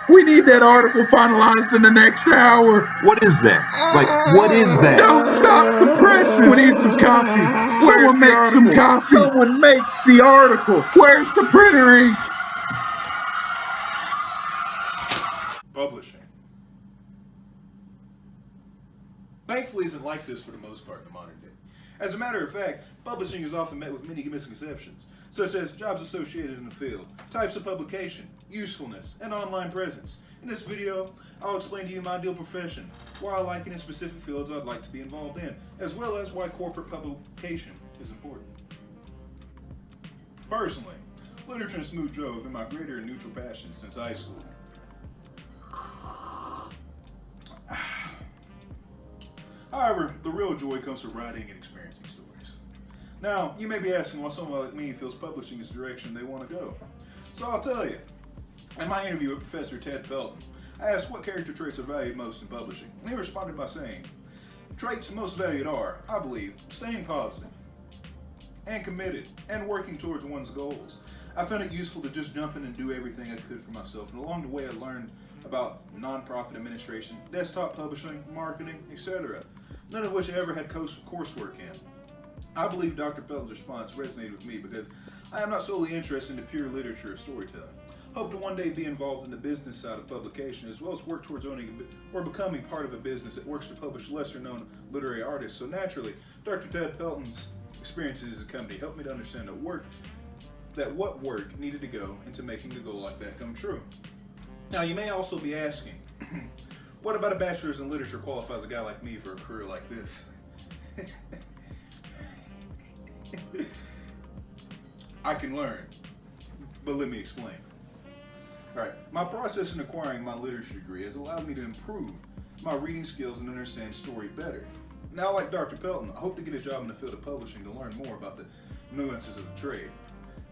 We need that article finalized in the next hour. What is that? Like, what is that? Don't stop the presses. We need some coffee. Someone make some coffee. Someone make the article. Where's the printer ink? Publishing. Thankfully, isn't like this for the most part in the modern day. As a matter of fact, publishing is often met with many misconceptions, such as jobs associated in the field, types of publication, usefulness, and online presence. In this video, I'll explain to you my ideal profession, why I like it in specific fields I'd like to be involved in, as well as why corporate publication is important. Personally, literature and smooth drove have been my greater and neutral passion since high school. However, the real joy comes from writing and experiencing stories. Now, you may be asking why someone like me feels publishing is the direction they want to go. So I'll tell you. In my interview with Professor Ted Belton, I asked what character traits are valued most in publishing, and he responded by saying, traits most valued are, I believe, staying positive and committed and working towards one's goals. I found it useful to just jump in and do everything I could for myself, and along the way I learned about nonprofit administration, desktop publishing, marketing, etc., none of which I ever had coursework in. I believe Dr. Belton's response resonated with me because I am not solely interested in the pure literature of storytelling. Hope to one day be involved in the business side of publication, as well as work towards owning or becoming part of a business that works to publish lesser known literary artists. So naturally, Dr. Ted Belton's experiences as a company helped me to understand what work needed to go into making a goal like that come true. Now you may also be asking, what about a bachelor's in literature qualifies a guy like me for a career like this? I can learn, but let me explain. Alright, my process in acquiring my literature degree has allowed me to improve my reading skills and understand story better. Now, like Dr. Pelton, I hope to get a job in the field of publishing to learn more about the nuances of the trade.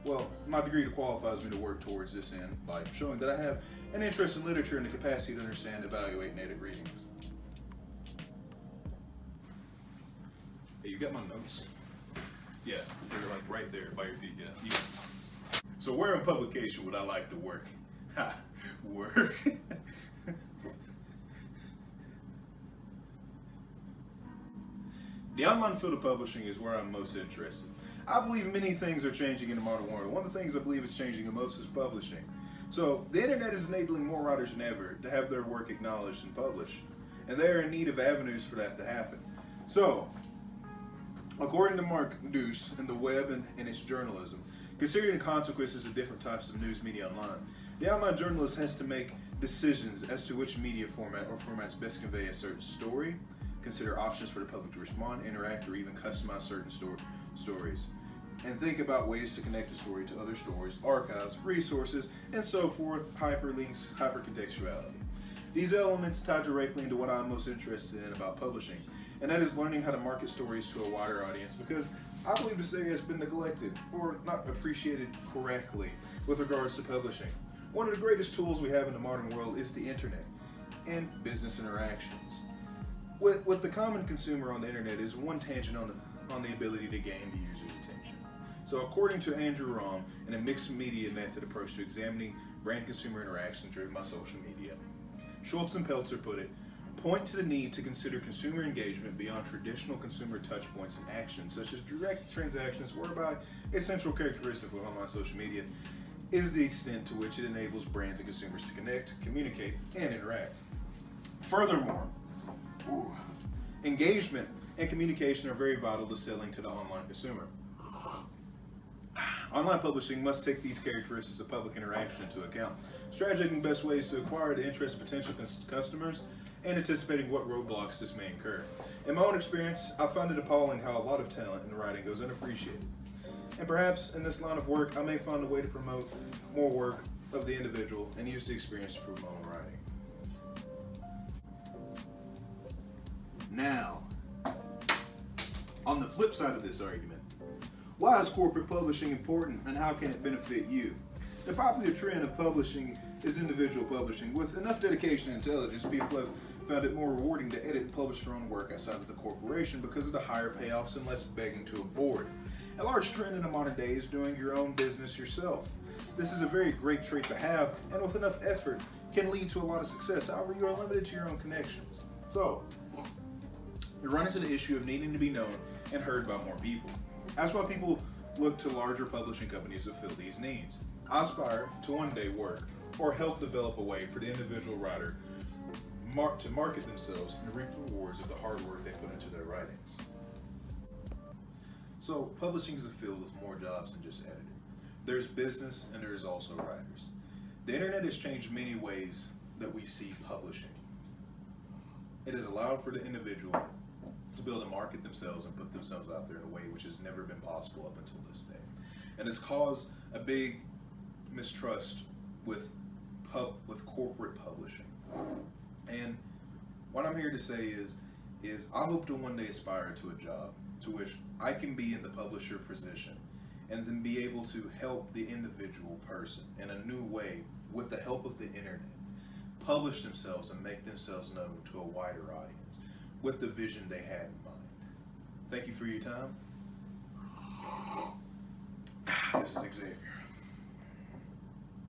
Well, my degree qualifies me to work towards this end by showing that I have an interest in literature and the capacity to understand and evaluate native readings. Hey, you got my notes? Yeah, they're like right there by your feet, yeah. So where in publication would I like to work? Ha, work. The online field of publishing is where I'm most interested. I believe many things are changing in the modern world. One of the things I believe is changing the most is publishing. So the internet is enabling more writers than ever to have their work acknowledged and published. And they are in need of avenues for that to happen. So, according to Mark Deuce in the web and its journalism, considering the consequences of different types of news media online, the online journalist has to make decisions as to which media format or formats best convey a certain story, consider options for the public to respond, interact, or even customize certain stories, and think about ways to connect the story to other stories, archives, resources, and so forth, hyperlinks, hypercontextuality. These elements tie directly into what I'm most interested in about publishing, and that is learning how to market stories to a wider audience, because I believe this area has been neglected or not appreciated correctly with regards to publishing. One of the greatest tools we have in the modern world is the internet and business interactions. With the common consumer on the internet is one tangent on the ability to gain the user's attention. So according to Andrew Rahm, in a mixed media method approach to examining brand-consumer interactions driven by social media, Schultz and Peltzer put it, point to the need to consider consumer engagement beyond traditional consumer touchpoints and actions, such as direct transactions, whereby a central characteristic of online social media is the extent to which it enables brands and consumers to connect, communicate, and interact. Furthermore, engagement and communication are very vital to selling to the online consumer. Online publishing must take these characteristics of public interaction into account, strategizing best ways to acquire the interest of potential customers and anticipating what roadblocks this may incur. In my own experience, I find it appalling how a lot of talent in writing goes unappreciated. And perhaps in this line of work, I may find a way to promote more work of the individual and use the experience to improve my own writing. Now, on the flip side of this argument, why is corporate publishing important and how can it benefit you? The popular trend of publishing is individual publishing. With enough dedication and intelligence, people have found it more rewarding to edit and publish their own work outside of the corporation because of the higher payoffs and less begging to a board. A large trend in the modern day is doing your own business yourself. This is a very great trait to have, and with enough effort can lead to a lot of success. However, you are limited to your own connections. So, you run into the issue of needing to be known and heard by more people. That's why people look to larger publishing companies to fill these needs. I aspire to one day work or help develop a way for the individual writer to market themselves and reap the rewards of the hard work they put into their writings. So, publishing is a field with more jobs than just editing. There's business and there's also writers. The internet has changed many ways that we see publishing. It has allowed for the individual to be able to market themselves and put themselves out there in a way which has never been possible up until this day. And it's caused a big mistrust with corporate publishing. And what I'm here to say is I hope to one day aspire to a job to which I can be in the publisher position and then be able to help the individual person in a new way with the help of the internet publish themselves and make themselves known to a wider audience with the vision they had in mind. Thank you for your time. This is Xavier.